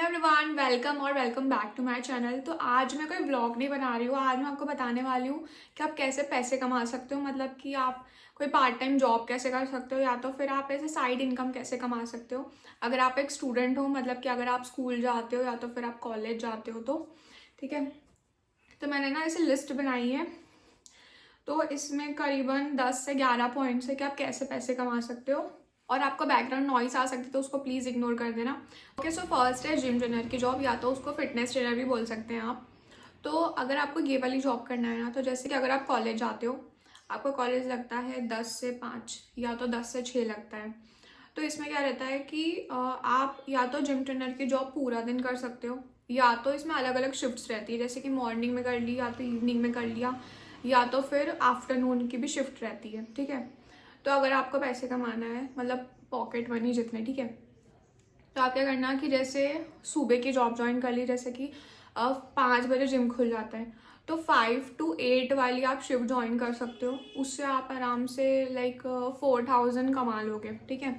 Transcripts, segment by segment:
Everyone, welcome back to my channel. तो आज मैं कोई व्लॉग नहीं बना रही हूँ। आज मैं आपको बताने वाली हूँ कि आप कैसे पैसे कमा सकते हो। मतलब कि आप कोई पार्ट टाइम जॉब कैसे कर सकते हो, या तो फिर आप ऐसे साइड इनकम कैसे कमा सकते हो। अगर आप एक स्टूडेंट हो, मतलब कि अगर आप स्कूल जाते हो या तो फिर आप कॉलेज जाते हो, तो ठीक है। तो मैंने ना ऐसे लिस्ट बनाई है, तो इसमें करीबन 10 से 11 पॉइंट्स है कि आप कैसे पैसे कमा सकते हो। और आपको बैकग्राउंड नॉइस आ सकती है तो उसको प्लीज़ इग्नोर कर देना। ओके, सो फर्स्ट है जिम ट्रेनर की जॉब, या तो उसको फिटनेस ट्रेनर भी बोल सकते हैं आप। तो अगर आपको ये वाली जॉब करना है ना, तो जैसे कि अगर आप कॉलेज जाते हो, आपका कॉलेज लगता है 10 से 5 या तो 10 से 6 लगता है। तो इसमें क्या रहता है कि आप या तो जिम ट्रेनर की जॉब पूरा दिन कर सकते हो, या तो इसमें अलग अलग शिफ्ट्स रहती है, जैसे कि मॉर्निंग में कर ली या तो इवनिंग में कर लिया, या तो फिर आफ्टरनून की भी शिफ्ट रहती है। ठीक है, तो अगर आपको पैसे कमाना है, मतलब पॉकेट मनी जितने, ठीक है, तो आप क्या करना कि जैसे सुबह की जॉब ज्वाइन कर ली, जैसे कि 5 बजे जिम खुल जाता है, तो 5 to 8 वाली आप शिफ्ट ज्वाइन कर सकते हो। उससे आप आराम से लाइक 4,000 कमा लोगे। ठीक है,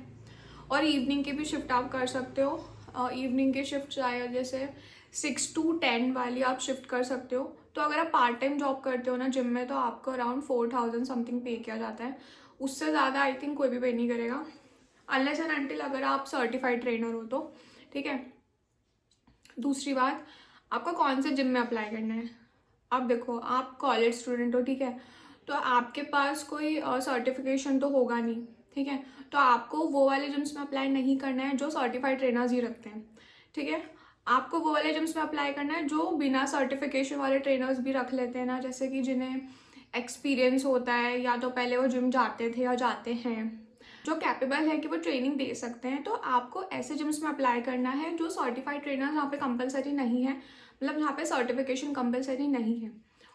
और इवनिंग की भी शिफ्ट आप कर सकते हो। इवनिंग की शिफ्ट शायद जैसे 6 to 10 वाली आप शिफ्ट कर सकते हो। तो अगर आप पार्ट टाइम जॉब करते हो ना जिम में, तो आपको अराउंड 4,000 समथिंग पे किया जाता है। उससे ज़्यादा आई थिंक कोई भी पे नहीं करेगा, अनलेस एंड अनटिल अगर आप सर्टिफाइड ट्रेनर हो तो। ठीक है, दूसरी बात, आपको कौन से जिम में अप्लाई करना है। अब देखो, आप कॉलेज स्टूडेंट हो, ठीक है, तो आपके पास कोई सर्टिफिकेशन तो होगा नहीं। ठीक है, तो आपको वो वाले जिम्स में अप्लाई नहीं करना है जो सर्टिफाइड ट्रेनर्स ही रखते हैं। ठीक है, आपको वो वाले जिम्स में अप्लाई करना है जो बिना सर्टिफिकेशन वाले ट्रेनर्स भी रख लेते हैं ना, जैसे कि जिन्हें एक्सपीरियंस होता है, या तो पहले वो जिम जाते थे या जाते हैं, जो कैपेबल है कि वो ट्रेनिंग दे सकते हैं। तो आपको ऐसे जिम्स में अप्लाई करना है जो सर्टिफाइड ट्रेनर जहाँ पे कंपलसरी नहीं है, मतलब जहाँ पे सर्टिफिकेशन कंपलसरी नहीं है,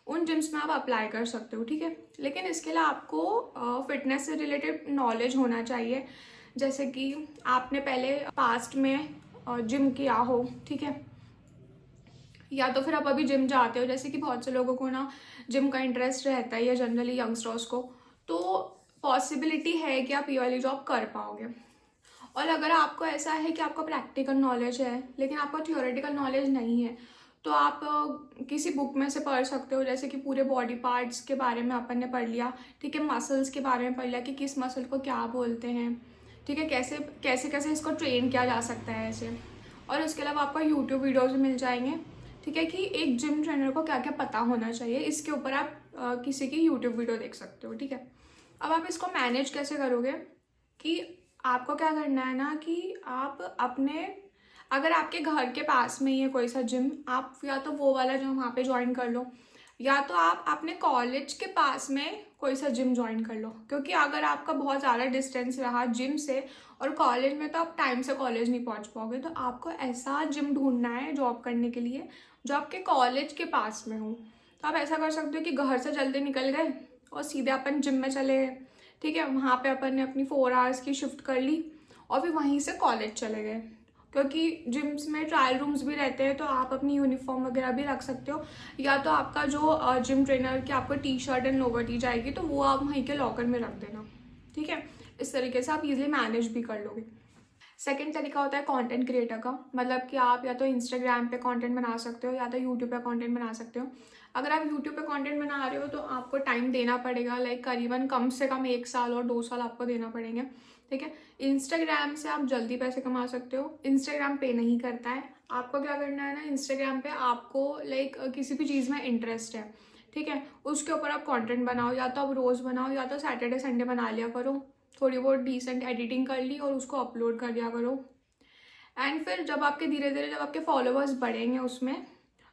उन जिम्स में आप अप्लाई कर सकते हो। ठीक है, लेकिन इसके लिए आपको फिटनेस से रिलेटेड नॉलेज होना चाहिए, जैसे कि आपने पहले पास्ट में जिम किया हो। ठीक है, या तो फिर आप अभी जिम जाते हो, जैसे कि बहुत से लोगों को ना जिम का इंटरेस्ट रहता है, या जनरली यंगस्टर्स को, तो पॉसिबिलिटी है कि आप ये वाली जॉब कर पाओगे। और अगर आपको ऐसा है कि आपको प्रैक्टिकल नॉलेज है लेकिन आपको थियोरेटिकल नॉलेज नहीं है, तो आप किसी बुक में से पढ़ सकते हो, जैसे कि पूरे बॉडी पार्ट्स के बारे में अपन ने पढ़ लिया। ठीक है, मसल्स के बारे में पढ़ लिया कि किस मसल को क्या बोलते हैं। ठीक है, कैसे कैसे कैसे इसको ट्रेन किया जा सकता है ऐसे। और इसके अलावा आपको यूट्यूब वीडियोज़ भी मिल जाएंगे। ठीक है, कि एक जिम ट्रेनर को क्या क्या पता होना चाहिए, इसके ऊपर आप किसी की यूट्यूब वीडियो देख सकते हो। ठीक है, अब आप इसको मैनेज कैसे करोगे कि आपको क्या करना है ना कि आप अपने, अगर आपके घर के पास में ही है कोई सा जिम, आप या तो वो वाला जिम वहाँ पे ज्वाइन कर लो, या तो आप अपने कॉलेज के पास में कोई सा जिम ज्वाइन कर लो। क्योंकि अगर आपका बहुत ज़्यादा डिस्टेंस रहा जिम से और कॉलेज में, तो आप टाइम से कॉलेज नहीं पहुँच पाओगे। तो आपको ऐसा जिम ढूंढना है जॉब करने के लिए जो आपके कॉलेज के पास में हो। तो आप ऐसा कर सकते हो कि घर से जल्दी निकल गए और सीधे अपन जिम में चले गए। ठीक है, वहाँ पे अपन ने अपनी 4 आवर्स की शिफ्ट कर ली और फिर वहीं से कॉलेज चले गए। क्योंकि जिम्स में ट्रायल रूम्स भी रहते हैं, तो आप अपनी यूनिफॉर्म वगैरह भी रख सकते हो, या तो आपका जो जिम ट्रेनर की आपको टी शर्ट एंड लोवर दी जाएगी, तो वो आप वहीं के लॉकर में रख देना। ठीक है, इस तरीके से आप इजीली मैनेज भी कर लोगे। सेकेंड तरीका होता है कंटेंट क्रिएटर का, मतलब कि आप या तो इंस्टाग्राम पे कंटेंट बना सकते हो या तो यूट्यूब पे कंटेंट बना सकते हो। अगर आप यूट्यूब पे कंटेंट बना रहे हो तो आपको टाइम देना पड़ेगा, लाइक करीबन कम से कम 1 साल और 2 साल आपको देना पड़ेंगे। ठीक है, इंस्टाग्राम से आप जल्दी पैसे कमा सकते हो, इंस्टाग्राम पे नहीं करता है। आपको क्या करना है ना, इंस्टाग्राम पे आपको लाइक किसी भी चीज़ में इंटरेस्ट है, ठीक है, उसके ऊपर आप कंटेंट बनाओ, या तो आप रोज़ बनाओ या तो सैटरडे संडे बना लिया करो, थोड़ी बहुत डिसेंट एडिटिंग कर ली और उसको अपलोड कर दिया करो। एंड फिर जब आपके धीरे धीरे जब आपके फॉलोअर्स बढ़ेंगे उसमें,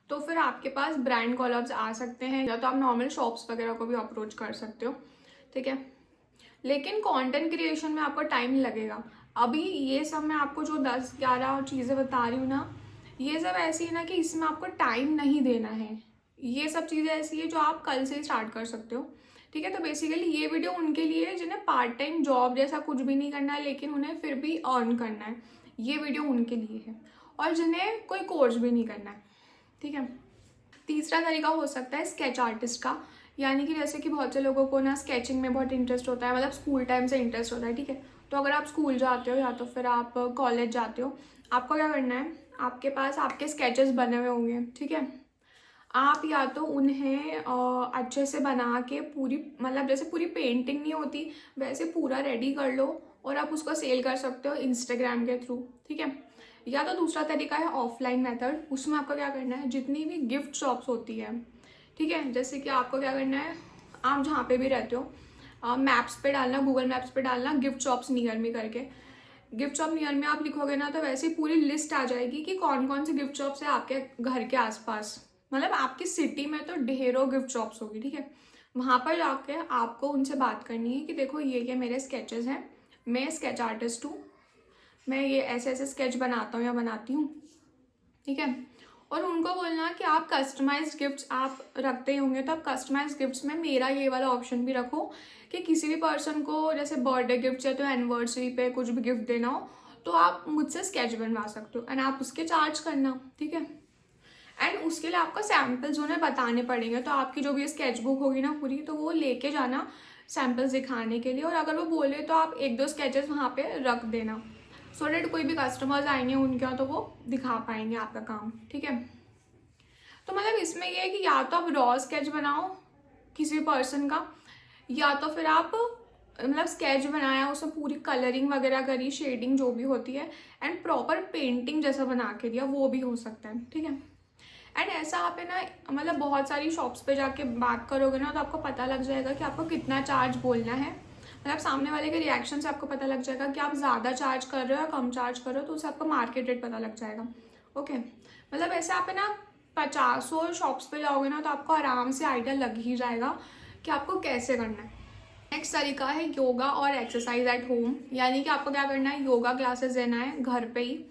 तो फिर आपके पास ब्रांड कॉलअप्स आ सकते हैं, या तो आप नॉर्मल शॉप्स वगैरह को भी अप्रोच कर सकते हो। ठीक है, लेकिन कंटेंट क्रिएशन में आपको टाइम लगेगा। अभी ये सब मैं आपको जो 10-11 चीज़ें बता रही हूँ ना, ये सब ऐसी है ना कि इसमें आपको टाइम नहीं देना है। ये सब चीज़ें ऐसी है जो आप कल से ही स्टार्ट कर सकते हो। ठीक है, तो बेसिकली ये वीडियो उनके लिए है जिन्हें पार्ट टाइम जॉब जैसा कुछ भी नहीं करना है लेकिन उन्हें फिर भी अर्न करना है। ये वीडियो उनके लिए है, और जिन्हें कोई कोर्स भी नहीं करना है। ठीक है, तीसरा तरीका हो सकता है स्केच आर्टिस्ट का, यानी कि जैसे कि बहुत से लोगों को ना स्केचिंग में बहुत इंटरेस्ट होता है, मतलब स्कूल टाइम से इंटरेस्ट होता है। ठीक है, तो अगर आप स्कूल जाते हो या तो फिर आप कॉलेज जाते हो, आपको क्या करना है, आपके पास आपके स्केचेस बने हुए होंगे, ठीक है। आप या तो उन्हें अच्छे से बना के पूरी, मतलब जैसे पूरी पेंटिंग नहीं होती वैसे पूरा रेडी कर लो और आप उसको सेल कर सकते हो इंस्टाग्राम के थ्रू, ठीक है। या तो दूसरा तरीका है ऑफलाइन मेथड। उसमें आपको क्या करना है, जितनी भी गिफ्ट शॉप्स होती है, ठीक है, जैसे कि आपको क्या करना है, आप जहाँ पे भी रहते हो मैप्स पे डालना, गूगल मैप्स पे डालना गिफ्ट शॉप्स नियर मी करके। गिफ्ट शॉप नियर में आप लिखोगे ना तो वैसे ही पूरी लिस्ट आ जाएगी कि कौन कौन सी गिफ्ट शॉप्स है आपके घर के आसपास। मतलब आपकी सिटी में तो ढेरों गिफ्ट शॉप्स होगी, ठीक है। वहाँ पर जाके आपको उनसे बात करनी है कि देखो ये मेरे स्केचेस हैं, मैं स्केच आर्टिस्ट हूँ, मैं ये ऐसे ऐसे स्केच बनाता हूँ या बनाती हूँ, ठीक है। और उनको बोलना कि आप कस्टमाइज्ड गिफ्ट्स आप रखते ही होंगे तो आप कस्टमाइज्ड गिफ्ट्स में मेरा ये वाला ऑप्शन भी रखो कि किसी भी पर्सन को जैसे बर्थडे गिफ्ट या तो एनिवर्सरी पे कुछ भी गिफ्ट देना हो तो आप मुझसे स्केच बनवा सकते हो एंड आप उसके चार्ज करना, ठीक है। एंड उसके लिए आपको सैम्पल्स उन्हें बताने पड़ेंगे, तो आपकी जो भी स्केच बुक होगी ना पूरी, तो वो लेके जाना सैम्पल्स दिखाने के लिए। और अगर वो बोले तो आप एक दो स्केचेस वहाँ पे रख देना, सो डेट कोई भी कस्टमर्स आएंगे उनके यहाँ तो वो दिखा पाएंगे आपका काम, ठीक है। तो मतलब इसमें ये है कि या तो आप रॉ स्केच बनाओ किसी भी पर्सन का, या तो फिर आप मतलब स्केच बनाया उसमें पूरी कलरिंग वगैरह करी, शेडिंग जो भी होती है एंड प्रॉपर पेंटिंग जैसा बना के दिया, वो भी हो सकता है, ठीक है। एंड ऐसा आप है ना मतलब बहुत सारी शॉप्स पे जाके बात करोगे ना तो आपको पता लग जाएगा कि आपको कितना चार्ज बोलना है। मतलब सामने वाले के रिएक्शन से आपको पता लग जाएगा कि आप ज़्यादा चार्ज कर रहे हो या कम चार्ज कर रहे हो, तो उससे आपको मार्केट रेट पता लग जाएगा, ओके। मतलब ऐसे आप है ना 50 शॉप्स पे जाओगे ना तो आपको आराम से आइडिया लग ही जाएगा कि आपको कैसे करना है। नेक्स्ट तरीका है योगा और एक्सरसाइज एट होम, यानी कि आपको क्या करना है, योगा क्लासेस देना है घर पे ही,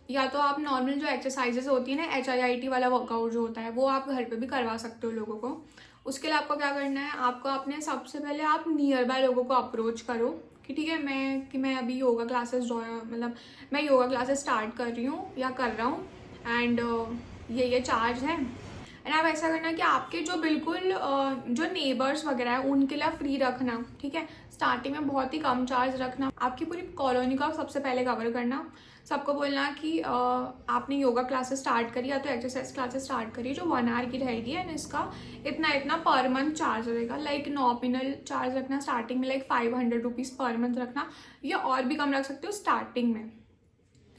या तो आप नॉर्मल जो एक्सरसाइजेस होती है ना HIIT वाला वर्कआउट जो होता है वो आप घर पे भी करवा सकते हो लोगों को। उसके लिए आपको क्या करना है, आपको अपने सबसे पहले आप नियर बाय लोगों को अप्रोच करो कि ठीक है मैं अभी योगा क्लासेस मतलब मैं योगा क्लासेस स्टार्ट कर रही हूँ या कर रहा हूँ एंड ये चार्ज है। एंड आप ऐसा करना कि आपके जो बिल्कुल जो नेबर्स वगैरह है उनके लिए फ्री रखना, ठीक है। स्टार्टिंग में बहुत ही कम चार्ज रखना, आपकी पूरी कॉलोनी को आप सबसे पहले कवर करना, सबको बोलना कि आपने योगा क्लासेस स्टार्ट करी या तो एक्सरसाइज क्लासेस स्टार्ट करी जो 1 आवर की रहेगी एंड इसका इतना इतना पर मंथ चार्ज रहेगा। लाइक नॉमिनल चार्ज रखना स्टार्टिंग में, लाइक 500 रुपीज़ पर मंथ रखना, या और भी कम रख सकते हो स्टार्टिंग में,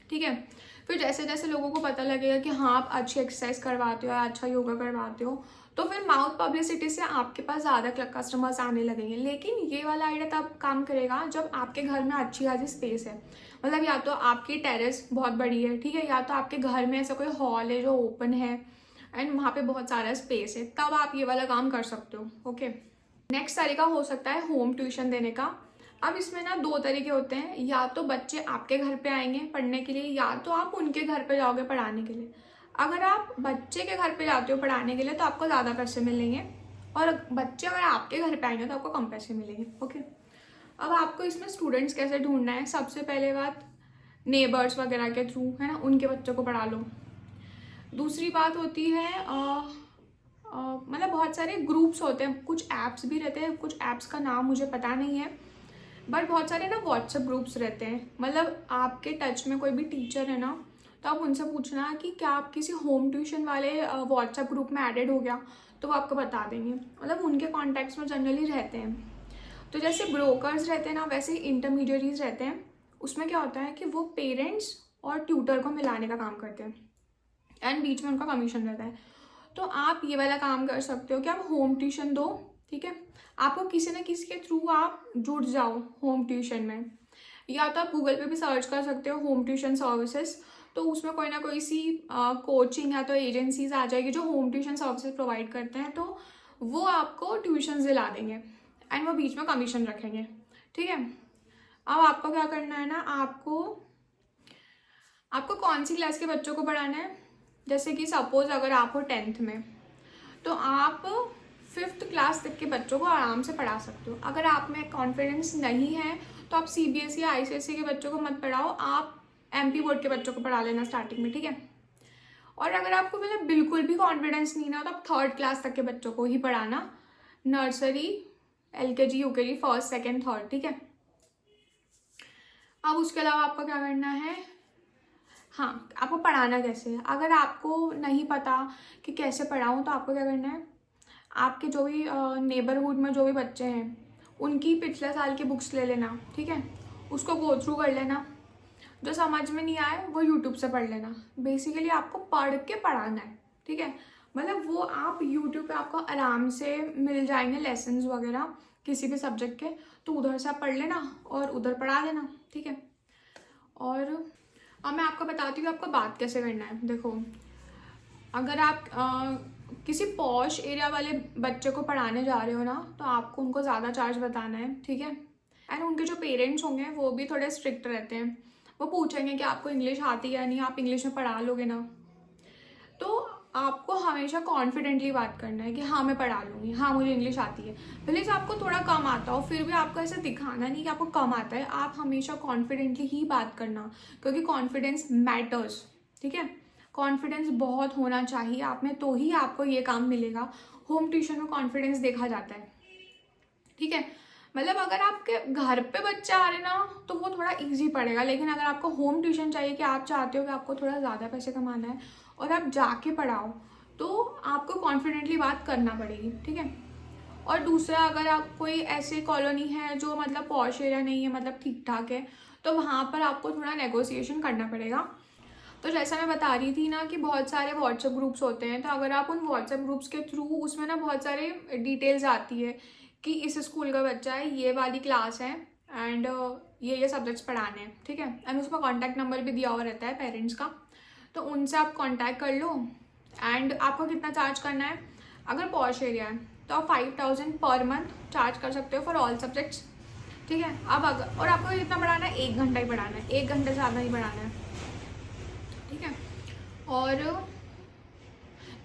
ठीक है। फिर जैसे जैसे लोगों को पता लगेगा कि हाँ आप अच्छी एक्सरसाइज करवाते हो या अच्छा योगा करवाते हो तो फिर माउथ पब्लिसिटी से आपके पास ज़्यादा कस्टमर्स आने लगेंगे। लेकिन ये वाला आइडिया तब काम करेगा जब आपके घर में अच्छी खासी स्पेस है, मतलब या तो आपकी टेरेस बहुत बड़ी है, ठीक है, या तो आपके घर में ऐसा कोई हॉल है जो ओपन है एंड वहाँ पे बहुत सारा स्पेस है, तब आप ये वाला काम कर सकते हो, ओके। नेक्स्ट तरीका हो सकता है होम ट्यूशन देने का। अब इसमें ना 2 तरीके होते हैं, या तो बच्चे आपके घर पे आएंगे पढ़ने के लिए या तो आप उनके घर पे जाओगे पढ़ाने के लिए। अगर आप बच्चे के घर पे जाते हो पढ़ाने के लिए तो आपको ज़्यादा पैसे मिलेंगे, और बच्चे अगर आपके घर पे आएंगे तो आपको कम पैसे मिलेंगे, ओके। अब आपको इसमें स्टूडेंट्स कैसे ढूंढना है, सबसे पहले बात नेबर्स वगैरह के थ्रू है ना, उनके बच्चों को पढ़ा लो। दूसरी बात होती है मतलब बहुत सारे ग्रुप्स होते हैं, कुछ ऐप्स भी रहते हैं, कुछ ऐप्स का नाम मुझे पता नहीं है, बट बहुत सारे ना व्हाट्सएप ग्रुप्स रहते हैं। मतलब आपके टच में कोई भी टीचर है ना तो आप उनसे पूछना कि क्या आप किसी होम ट्यूशन वाले व्हाट्सएप ग्रुप में एडेड हो गया, तो वो आपको बता देंगे। मतलब उनके कॉन्टैक्ट्स में जनरली रहते हैं। तो जैसे ब्रोकर्स रहते हैं ना वैसे इंटरमीडियरीज रहते हैं, उसमें क्या होता है कि वो पेरेंट्स और ट्यूटर को मिलाने का काम करते हैं एंड बीच में उनका कमीशन रहता है। तो आप ये वाला काम कर सकते हो कि आप होम ट्यूशन दो, ठीक है। आपको किसी न किसी के थ्रू आप जुड़ जाओ होम ट्यूशन में, या तो आप गूगल पे भी सर्च कर सकते हो होम ट्यूशन सर्विसेज, तो उसमें कोई ना कोई सी कोचिंग या तो एजेंसीज आ जाएगी जो होम ट्यूशन सर्विसेज प्रोवाइड करते हैं, तो वो आपको ट्यूशन दिला देंगे एंड वो बीच में कमीशन रखेंगे, ठीक है। अब आपको क्या करना है ना, आपको कौन सी क्लास के बच्चों को पढ़ाना है, जैसे कि सपोज अगर आप हो 10th में तो आप 5th क्लास तक के बच्चों को आराम से पढ़ा सकते हो। अगर आप में कॉन्फिडेंस नहीं है तो आप CBSE या ICSE के बच्चों को मत पढ़ाओ, आप MP बोर्ड के बच्चों को पढ़ा लेना स्टार्टिंग में, ठीक है। और अगर आपको मतलब बिल्कुल भी कॉन्फिडेंस नहीं ना तो आप 3rd क्लास तक के बच्चों को ही पढ़ाना, nursery LKG UKG 1st 2nd 3rd, ठीक है। अब उसके अलावा आपको क्या करना है, हाँ, आपको पढ़ाना कैसे है। अगर आपको नहीं पता कि कैसे पढ़ाऊँ तो आपको क्या करना है, आपके जो भी नेबरहुड में जो भी बच्चे हैं उनकी पिछले साल की बुक्स ले लेना, ठीक है, उसको गो थ्रू कर लेना। जो समझ में नहीं आए वो यूट्यूब से पढ़ लेना। बेसिकली आपको पढ़ के पढ़ाना है, ठीक है। मतलब वो आप यूट्यूब पे आपको आराम से मिल जाएंगे लेसन्स वगैरह किसी भी सब्जेक्ट के, तो उधर से आप पढ़ लेना और उधर पढ़ा देना, ठीक है। और अब मैं आपको बताती हूँ आपको बात कैसे करना है। देखो, अगर आप किसी पॉश एरिया वाले बच्चे को पढ़ाने जा रहे हो ना, तो आपको उनको ज़्यादा चार्ज बताना है, ठीक है। एंड उनके जो पेरेंट्स होंगे वो भी थोड़े स्ट्रिक्ट रहते हैं। वो पूछेंगे कि आपको इंग्लिश आती है या नहीं, आप इंग्लिश में पढ़ा लोगे ना। तो आपको हमेशा कॉन्फिडेंटली बात करना है कि हाँ मैं पढ़ा लूँगी, हाँ मुझे इंग्लिश आती है। भले से आपको थोड़ा कम आता हो, फिर भी आपको ऐसे दिखाना नहीं कि आपको कम आता है। आप हमेशा कॉन्फिडेंटली ही बात करना, क्योंकि कॉन्फिडेंस मैटर्स, ठीक है। कॉन्फिडेंस बहुत होना चाहिए आप में, तो ही आपको ये काम मिलेगा। होम ट्यूशन में कॉन्फिडेंस देखा जाता है, ठीक है। मतलब अगर आपके घर पे बच्चे आ रहे ना तो वो थोड़ा इजी पड़ेगा, लेकिन अगर आपको होम ट्यूशन चाहिए कि आप चाहते हो कि आपको थोड़ा ज़्यादा पैसे कमाना है और आप जाके पढ़ाओ, तो आपको कॉन्फिडेंटली बात करना पड़ेगी, ठीक है। और दूसरा, अगर आप कोई ऐसी कॉलोनी है जो मतलब पॉश एरिया नहीं है, मतलब ठीक ठाक है, तो वहाँ पर आपको थोड़ा नेगोशिएशन करना पड़ेगा। तो जैसा मैं बता रही थी ना कि बहुत सारे व्हाट्सएप ग्रुप्स होते हैं, तो अगर आप उन व्हाट्सएप ग्रुप्स के थ्रू, उसमें ना बहुत सारे डिटेल्स आती है कि इस स्कूल का बच्चा है, ये वाली क्लास है, एंड ये सब्जेक्ट्स पढ़ाने हैं, ठीक है। एंड उसमें कॉन्टैक्ट नंबर भी दिया हुआ रहता है पेरेंट्स का, तो उनसे आप कॉन्टैक्ट कर लो। एंड आपको कितना चार्ज करना है, अगर पॉश एरिया है तो आप 5000 पर मंथ चार्ज कर सकते हो फॉर ऑल सब्जेक्ट्स, ठीक है। अब अगर, और आपको कितना पढ़ाना है, 1 घंटा ही पढ़ाना है, 1 घंटे से ज़्यादा नहीं पढ़ाना है, ठीक है। और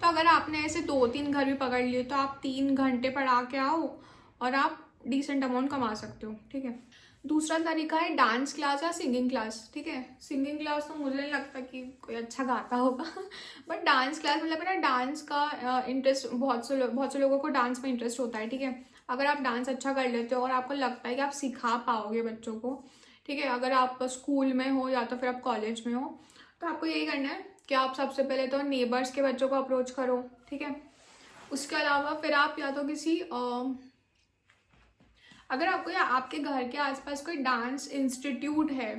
तो अगर आपने ऐसे 2-3 घर भी पकड़ लिए तो आप 3 घंटे पढ़ा के आओ और आप डिसेंट अमाउंट कमा सकते हो, ठीक है। दूसरा तरीका है डांस क्लास या सिंगिंग क्लास, ठीक है। सिंगिंग क्लास तो मुझे नहीं लगता कि कोई अच्छा गाता होगा बट डांस क्लास मतलब है ना, डांस का इंटरेस्ट, बहुत से लोगों को डांस में इंटरेस्ट होता है, ठीक है। अगर आप डांस अच्छा कर लेते हो और आपको लगता है कि आप सिखा पाओगे बच्चों को, ठीक है, अगर आप स्कूल में हो या तो फिर आप कॉलेज में हो, तो आपको यही करना है कि आप सबसे पहले तो नेबर्स के बच्चों को अप्रोच करो, ठीक है। उसके अलावा फिर आप या तो किसी अगर आपको या आपके घर के आसपास कोई डांस इंस्टीट्यूट है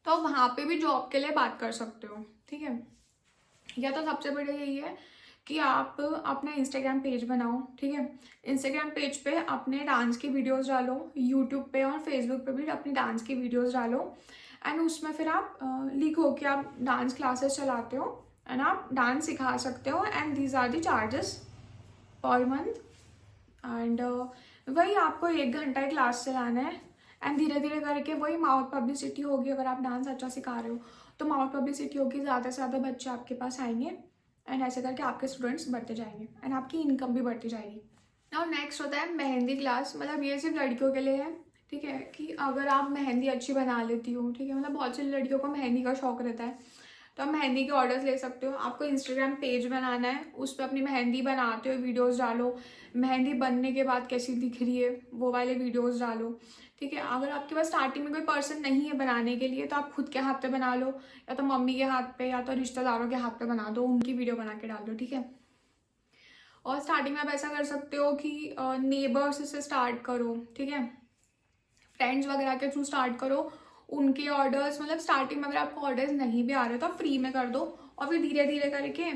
तो आप वहाँ पे भी जॉब के लिए बात कर सकते हो, ठीक है। या तो सबसे बड़ा यही है कि आप अपना इंस्टाग्राम पेज बनाओ, ठीक है। इंस्टाग्राम पेज पे अपने डांस की वीडियोस डालो, यूट्यूब पे और फेसबुक पे भी अपनी डांस की वीडियोस डालो। एंड उसमें फिर आप लिखो कि आप डांस क्लासेस चलाते हो एंड आप डांस सिखा सकते हो, and these are the charges per month. And वही आपको 1 घंटा ही क्लास चलाना है, एंड धीरे धीरे करके वही माउथ पब्लिसिटी होगी। अगर आप डांस अच्छा सिखा रहे हो तो माउथ पब्लिसिटी होगी, ज़्यादा से ज़्यादा बच्चे आपके पास आएंगे, एंड ऐसे करके आपके स्टूडेंट्स बढ़ते जाएंगे एंड आपकी इनकम भी बढ़ती जाएगी। और नेक्स्ट होता है मेहंदी क्लास। मतलब ये सिर्फ लड़कियों के लिए है, ठीक है, कि अगर आप मेहंदी अच्छी बना लेती हो, ठीक है, मतलब बहुत सी लड़कियों को मेहंदी का शौक रहता है, तो आप मेहंदी के ऑर्डर्स ले सकते हो। आपको इंस्टाग्राम पेज बनाना है, उस पर अपनी मेहंदी बनाते हुए वीडियोस डालो, मेहंदी बनने के बाद कैसी दिख रही है वो वाले वीडियोस डालो, ठीक है। अगर आपके पास स्टार्टिंग में कोई पर्सन नहीं है बनाने के लिए तो आप खुद के हाथ पे बना लो, या तो मम्मी के हाथ पे या तो रिश्तेदारों के हाथ पे बना दो, उनकी वीडियो बना के डाल दो, ठीक है। और स्टार्टिंग में आप ऐसा कर सकते हो कि नेबर्स से स्टार्ट करो, ठीक है, फ्रेंड्स वगैरह के थ्रू स्टार्ट करो। उनके ऑर्डर्स, मतलब स्टार्टिंग में अगर आपको ऑर्डर्स नहीं भी आ रहे तो आप फ्री में कर दो, और फिर धीरे धीरे करके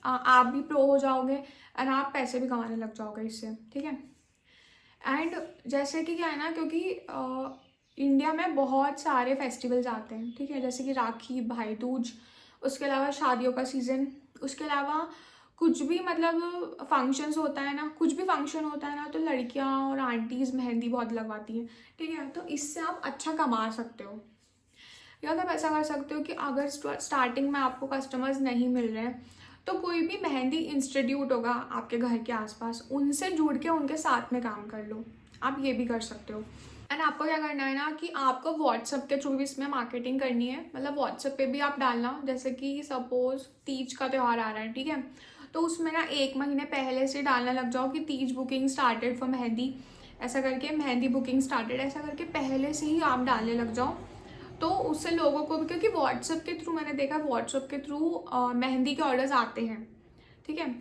आप भी प्रो हो जाओगे एंड आप पैसे भी कमाने लग जाओगे इससे, ठीक है। एंड जैसे कि क्या है ना, क्योंकि इंडिया में बहुत सारे फेस्टिवल्स आते हैं, ठीक है, जैसे कि राखी, भाई दूज, उसके अलावा शादियों का सीज़न, उसके अलावा कुछ भी मतलब फंक्शंस होता है ना, कुछ भी फंक्शन होता है ना, तो लड़कियां और आंटीज़ मेहंदी बहुत लगवाती हैं, ठीक है। तो इससे आप अच्छा कमा सकते हो। या तो आप ऐसा कर सकते हो कि अगर स्टार्टिंग में आपको कस्टमर्स नहीं मिल रहे हैं तो कोई भी मेहंदी इंस्टीट्यूट होगा आपके घर के आसपास, उनसे जुड़ के उनके साथ में काम कर लो, आप ये भी कर सकते हो। एंड आपको क्या करना है ना कि आपको व्हाट्सएप के थ्रू भी इसमें मार्केटिंग करनी है। मतलब व्हाट्सएप पे भी आप डालना, जैसे कि सपोज तीज का त्यौहार आ रहा है, ठीक है, तो उसमें ना 1 महीने पहले से डालना लग जाओ कि Teej booking started for mehndi, ऐसा करके मेहंदी बुकिंग स्टार्टेड, ऐसा करके पहले से ही आप डालने लग जाओ। तो उससे लोगों को भी, क्योंकि व्हाट्सएप के थ्रू मैंने देखा, व्हाट्सएप के थ्रू मेहंदी के ऑर्डर्स आते हैं, ठीक है।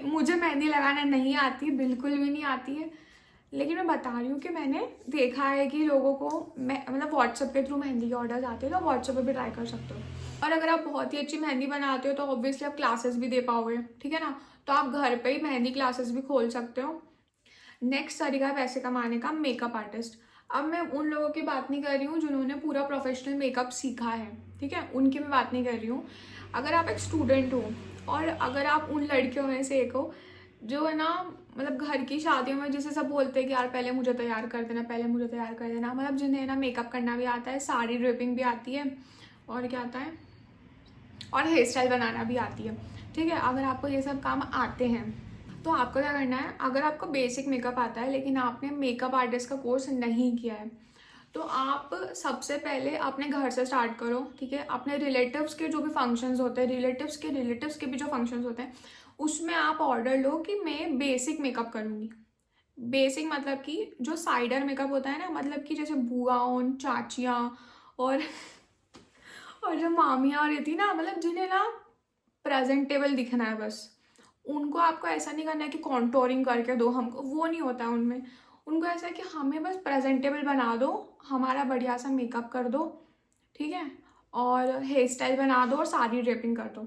मुझे मेहंदी लगाना नहीं आती, बिल्कुल भी नहीं आती है, लेकिन मैं बता रही हूँ कि मैंने देखा है कि लोगों को मतलब व्हाट्सएप के थ्रू मेहंदी के ऑर्डर्स आते हैं, तो व्हाट्सएप पे भी ट्राई कर सकते हो। और अगर आप बहुत ही अच्छी मेहंदी बनाते हो तो ऑब्वियसली आप क्लासेस भी दे पाओगे, ठीक है ना। तो आप घर पे ही मेहंदी क्लासेस भी खोल सकते हो। नेक्स्ट तरीका है पैसे कमाने का, मेकअप आर्टिस्ट। अब मैं उन लोगों की बात नहीं कर रही हूँ जिन्होंने पूरा प्रोफेशनल मेकअप सीखा है, ठीक है, उनकी मैं बात नहीं कर रही हूँ। अगर आप एक स्टूडेंट हो और अगर आप उन लड़कियों में से एक हो जो है ना, मतलब घर की शादियों में जिसे सब बोलते हैं कि यार पहले मुझे तैयार कर देना, पहले मुझे तैयार कर देना, मतलब जिन्हें ना मेकअप करना भी आता है, साड़ी ड्रेपिंग भी आती है, और क्या आता है, और हेयर स्टाइल बनाना भी आती है, ठीक है। अगर आपको ये सब काम आते हैं तो आपको क्या करना है, अगर आपको बेसिक मेकअप आता है लेकिन आपने मेकअप आर्टिस्ट का कोर्स नहीं किया है, तो आप सबसे पहले अपने घर से स्टार्ट करो, ठीक है। अपने रिलेटिव्स के जो भी फंक्शंस होते हैं, रिलेटिव्स के भी जो फंक्शंस होते हैं, उसमें आप ऑर्डर लो कि मैं बेसिक मेकअप करूँगी। बेसिक मतलब कि जो साइडर मेकअप होता है ना, मतलब कि जैसे बुआओं, चाचियाँ और और जो मामियाँ रहती ना, मतलब जिन्हें ना प्रेजेंटेबल दिखना है बस, उनको आपको ऐसा नहीं करना है कि कॉन्टोरिंग करके दो हमको, वो नहीं होता है उनमें। उनको ऐसा है कि हमें बस प्रेजेंटेबल बना दो, हमारा बढ़िया सा मेकअप कर दो, ठीक है, और हेयर स्टाइल बना दो और साड़ी ड्रेपिंग कर दो।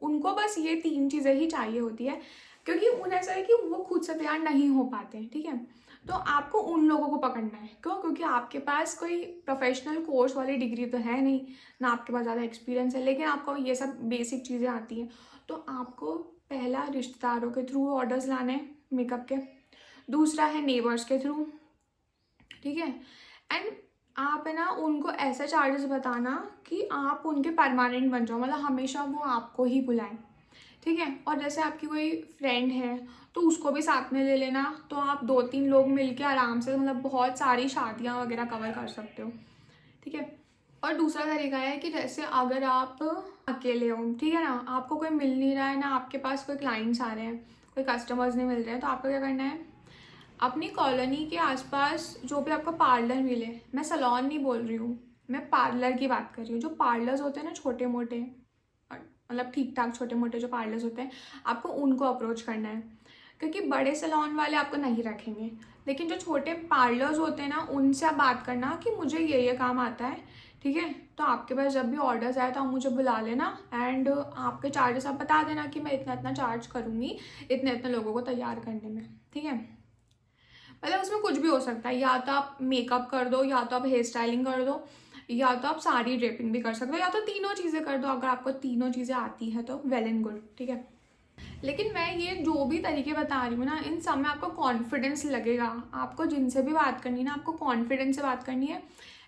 उनको बस ये 3 चीज़ें ही चाहिए होती है, क्योंकि उन्हें ऐसा है कि वो खुद से तैयार नहीं हो पाते हैं, ठीक है। तो आपको उन लोगों को पकड़ना है, क्यों? क्योंकि आपके पास कोई प्रोफेशनल कोर्स वाली डिग्री तो है नहीं, ना आपके पास ज़्यादा एक्सपीरियंस है, लेकिन आपको ये सब बेसिक चीज़ें आती हैं। तो आपको पहला रिश्तेदारों के थ्रू ऑर्डर्स लाने हैं मेकअप के, दूसरा है नेबर्स के थ्रू, ठीक है। एंड आप है ना उनको ऐसे चार्जेस बताना कि आप उनके परमानेंट बन जाओ, मतलब हमेशा वो आपको ही बुलाएं, ठीक है। और जैसे आपकी कोई फ्रेंड है तो उसको भी साथ में ले लेना, तो आप 2-3 लोग मिलके आराम से मतलब बहुत सारी शादियाँ वगैरह कवर कर सकते हो, ठीक है। और दूसरा तरीका है कि जैसे अगर आप अकेले हो, ठीक है ना, आपको कोई मिल नहीं रहा है ना, आपके पास कोई क्लाइंट्स आ रहे हैं, कोई कस्टमर्स नहीं मिल रहे हैं, तो आपको क्या करना है, अपनी कॉलोनी के आसपास जो भी आपको पार्लर मिले, मैं सैलून नहीं बोल रही हूँ, मैं पार्लर की बात कर रही हूँ, जो पार्लर्स होते हैं ना छोटे मोटे, मतलब ठीक ठाक छोटे मोटे जो पार्लर्स होते हैं, आपको उनको अप्रोच करना है, क्योंकि बड़े सैलून वाले आपको नहीं रखेंगे, लेकिन जो छोटे पार्लर्स होते हैं ना, उनसे आप बात करना कि मुझे ये काम आता है, ठीक है। तो आपके पास जब भी ऑर्डर्स आए तो आप मुझे बुला लेना, एंड आपके चार्जेस आप बता देना कि मैं इतना इतना चार्ज करूँगी इतने इतने लोगों को तैयार करने में, ठीक है। मतलब उसमें कुछ भी हो सकता है, या तो आप मेकअप कर दो, या तो आप हेयर स्टाइलिंग कर दो, या तो आप साड़ी ड्रेपिंग भी कर सकते हो, या तो तीनों चीज़ें कर दो। अगर आपको तीनों चीज़ें आती है तो वेल एंड गुड, ठीक है। लेकिन मैं ये जो भी तरीके बता रही हूँ ना, इन सब में आपको कॉन्फिडेंस लगेगा, आपको जिनसे भी बात करनी है ना, आपको कॉन्फिडेंस से बात करनी है।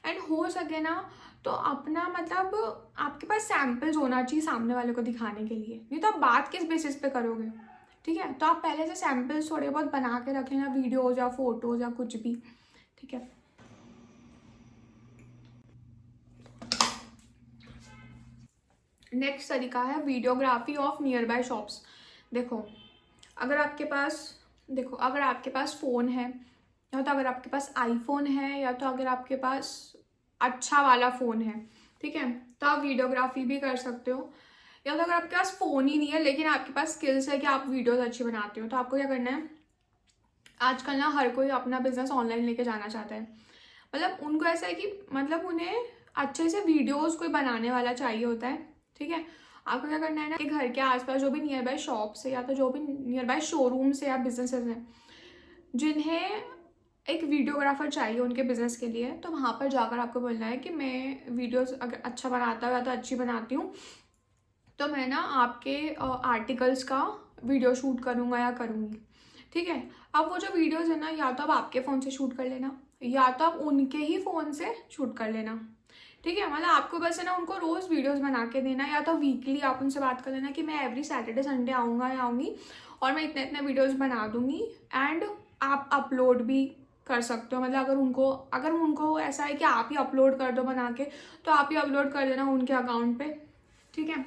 एंड हो सके ना तो अपना मतलब आपके पास सैम्पल्स होना चाहिए सामने वाले को दिखाने के लिए, नहीं तो आप बात किस बेसिस पे करोगे, ठीक है। तो आप पहले से सैम्पल्स थोड़े बहुत बना के रख लेना, वीडियोज या फोटोज या कुछ भी, ठीक है। नेक्स्ट तरीका है videography of near by shops. देखो अगर आपके पास अगर आपके पास फ़ोन है, या तो अगर आपके पास आईफोन है, या तो अगर आपके पास अच्छा वाला फ़ोन है, ठीक है, तो आप वीडियोग्राफी भी कर सकते हो। या तो अगर आपके पास फ़ोन ही नहीं है लेकिन आपके पास स्किल्स है कि आप वीडियोस अच्छी बनाते हो, तो आपको क्या करना है, आजकल ना हर कोई अपना बिजनेस ऑनलाइन लेके जाना चाहता है, मतलब उनको ऐसा है कि मतलब उन्हें अच्छे से वीडियोस कोई बनाने वाला चाहिए होता है, ठीक है। आपको क्या करना है ना कि घर के आसपास जो भी नियर बाय शॉप्स है, या तो जो भी नियर बाय शोरूम्स है या बिजनेसेस हैं जिन्हें एक वीडियोग्राफर चाहिए उनके बिजनेस के लिए, तो वहाँ पर जाकर आपको बोलना है कि मैं वीडियोस अगर अच्छा बनाता हूँ या तो अच्छी बनाती हूँ, तो मैं ना आपके आर्टिकल्स का वीडियो शूट करूँगा या करूँगी, ठीक है। अब वो जो वीडियोस है ना, या तो आप आपके फ़ोन से शूट कर लेना, या तो आप उनके ही फ़ोन से शूट कर लेना, ठीक है। मतलब आपको बस है ना उनको रोज़ वीडियोस बना के देना, या तो वीकली आप उनसे बात कर लेना कि मैं एवरी सैटरडे संडे आऊँगा या आऊँगी और मैं इतने इतने वीडियोस बना दूँगी, एंड आप अपलोड भी कर सकते हो। मतलब अगर उनको ऐसा है कि आप ही अपलोड कर दो बना के, तो आप ही अपलोड कर देना उनके अकाउंट पे, ठीक है।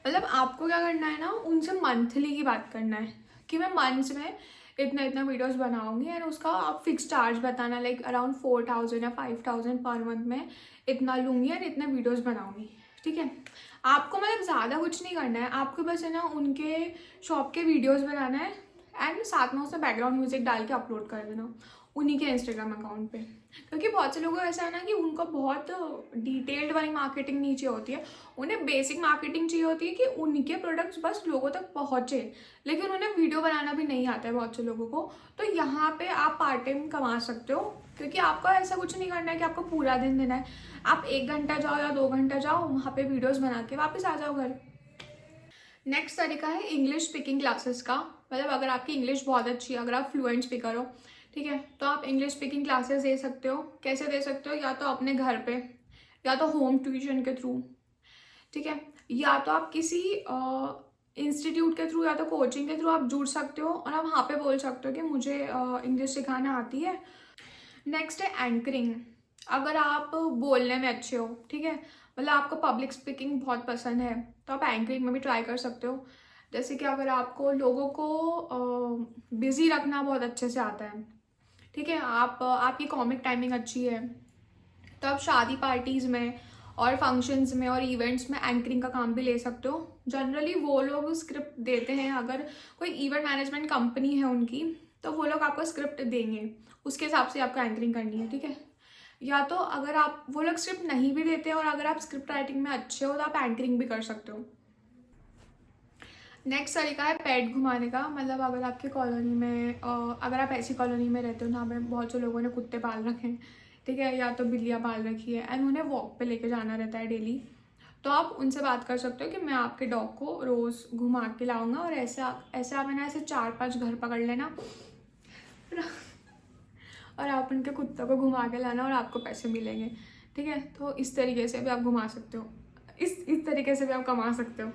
मतलब आपको क्या करना है ना, उनसे मंथली की बात करना है कि मैं मंथ्स में इतना इतना वीडियोस बनाऊंगी एंड उसका आप फिक्स चार्ज बताना, लाइक अराउंड 4000 या 5000 पर मंथ में इतना लूँगी और इतने वीडियोस बनाऊंगी, ठीक है। आपको मतलब ज़्यादा कुछ नहीं करना है, आपको बस है ना उनके शॉप के वीडियोस बनाना है एंड साथ में उसमें बैकग्राउंड म्यूजिक डाल के अपलोड कर देना उन्हीं के इंस्टाग्राम अकाउंट पे। क्योंकि बहुत से लोगों को ऐसा है ना कि उनको बहुत डिटेल्ड वाली मार्केटिंग नहीं चाहिए होती है, उन्हें बेसिक मार्केटिंग चाहिए होती है कि उनके प्रोडक्ट्स बस लोगों तक पहुँचे, लेकिन उन्हें वीडियो बनाना भी नहीं आता है बहुत से लोगों को। तो यहाँ पे आप पार्ट टाइम कमा सकते हो, क्योंकि आपको ऐसा कुछ नहीं करना है कि आपको पूरा दिन देना है। आप 1 घंटा जाओ या 2 घंटा जाओ, वहाँ पे वीडियोज़ बना के वापस आ जाओ घर। नेक्स्ट तरीका है इंग्लिश स्पीकिंग क्लासेस का। मतलब अगर आपकी इंग्लिश बहुत अच्छी है, अगर आप फ्लुएंट स्पीकर हो, ठीक है, तो आप इंग्लिश स्पीकिंग क्लासेस दे सकते हो। कैसे दे सकते हो? या तो अपने घर पे, या तो होम ट्यूशन के थ्रू, ठीक है, या तो आप किसी इंस्टीट्यूट के थ्रू या तो कोचिंग के थ्रू आप जुड़ सकते हो और आप वहाँ पे बोल सकते हो कि मुझे इंग्लिश सिखाना आती है। नेक्स्ट है एंकरिंग। अगर आप बोलने में अच्छे हो, ठीक है, मतलब आपको पब्लिक स्पीकिंग बहुत पसंद है, तो आप एंकरिंग में भी ट्राई कर सकते हो। जैसे कि अगर आपको लोगों को बिजी रखना बहुत अच्छे से आता है, ठीक है, आपकी कॉमिक टाइमिंग अच्छी है, तो आप शादी पार्टीज़ में और फंक्शंस में और इवेंट्स में एंकरिंग का काम भी ले सकते हो। जनरली वो लोग स्क्रिप्ट देते हैं, अगर कोई इवेंट मैनेजमेंट कंपनी है उनकी, तो वो लोग आपको स्क्रिप्ट देंगे, उसके हिसाब से आपको एंकरिंग करनी है, ठीक है। या तो अगर आप, वो लोग स्क्रिप्ट नहीं भी देते और अगर आप स्क्रिप्ट राइटिंग में अच्छे हो तो आप एंकरिंग भी कर सकते हो। नेक्स्ट तरीका है पेट घुमाने का। मतलब अगर आपकी कॉलोनी में अगर आप ऐसी कॉलोनी में रहते हो जहाँ पे बहुत से लोगों ने कुत्ते पाल रखे हैं, ठीक है, या तो बिल्लियाँ पाल रखी है एंड उन्हें वॉक पे लेके जाना रहता है डेली, तो आप उनसे बात कर सकते हो कि मैं आपके डॉग को रोज़ घुमा के लाऊंगा, और ऐसा ऐसे आप है ना ऐसे 4-5 घर पकड़ लेना और आप उनके कुत्तों को घुमा के लाना और आपको पैसे मिलेंगे, ठीक है। तो इस तरीके से भी आप घुमा सकते हो, इस तरीके से भी आप कमा सकते हो।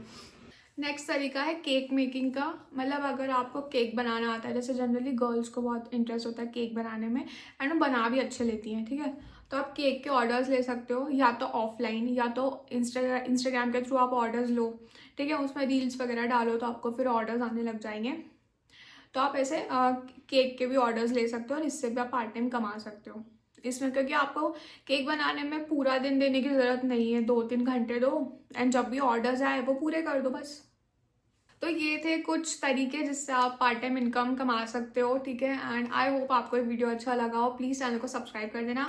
नेक्स्ट तरीका है केक मेकिंग का। मतलब अगर आपको केक बनाना आता है, जैसे जनरली गर्ल्स को बहुत इंटरेस्ट होता है केक बनाने में एंड वो बना भी अच्छे लेती हैं, ठीक है, तो आप केक के ऑर्डर्स ले सकते हो, या तो ऑफलाइन या तो इंस्टाग्राम के थ्रू आप ऑर्डर्स लो, ठीक है, उसमें रील्स वगैरह डालो तो आपको फिर ऑर्डर्स आने लग जाएंगे। तो आप ऐसे केक के भी ऑर्डर्स ले सकते हो और इससे भी आप पार्ट टाइम कमा सकते हो इसमें, क्योंकि आपको केक बनाने में पूरा दिन देने की ज़रूरत नहीं है, 2-3 घंटे दो एंड जब भी ऑर्डर्स आए वो पूरे कर दो बस। तो ये थे कुछ तरीके जिससे आप पार्ट टाइम इनकम कमा सकते हो, ठीक है। एंड आई होप आपको ये वीडियो अच्छा लगा हो, प्लीज़ चैनल को सब्सक्राइब कर देना।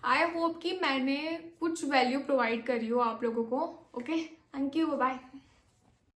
आई होप कि मैंने कुछ वैल्यू प्रोवाइड करी हो आप लोगों को। Okay, thank you, bye.